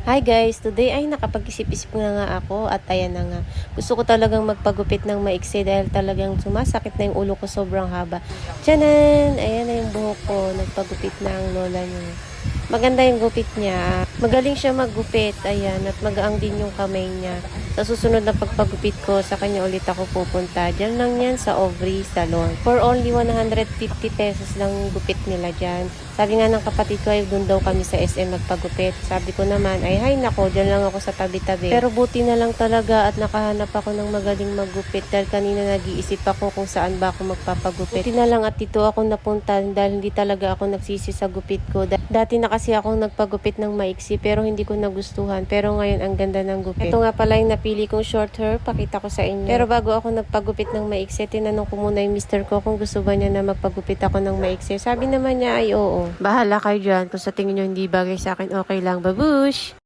Hi guys! Today ay nakapag-isip-isip na nga ako at ayan na nga. Gusto ko talagang magpagupit ng maiksi dahil talagang sumasakit na yung ulo ko, sobrang haba. Tiyanan! Ayan na yung buhok ko. Nagpagupit na ang lola niya. Maganda yung gupit niya. Magaling siya maggupit. Ayan. At magaang din yung kamay niya. Sa susunod na pagpagupit ko, sa kanya ulit ako pupunta. Diyan lang yan sa Ovry Salon. For only 150 pesos lang gupit nila dyan. Sabi nga ng kapatid ko ay doon daw kami sa SM magpagupit. Sabi ko naman ay hay nako, dyan lang ako sa tabi-tabi. Pero buti na lang talaga at nakahanap ako ng magaling maggupit dahil kanina nag-iisip ako kung saan ba ako magpapagupit. Buti na lang at dito ako napunta dahil hindi talaga ako nagsisi sa gupit ko. Dati na kasi ako nagpagupit ng maiksi pero hindi ko nagustuhan. Pero ngayon ang ganda ng gupit. Ito nga pala yung napili kong short hair, pakita ko sa inyo. Pero bago ako nagpagupit ng maiksi, tinanong ko muna yung mister ko kung gusto ba niya na magpagupit ako ng maiksi. Sabi naman niya ay oo. Bahala kayo dyan. Kung sa tingin nyo hindi bagay sa akin, okay lang. Babush!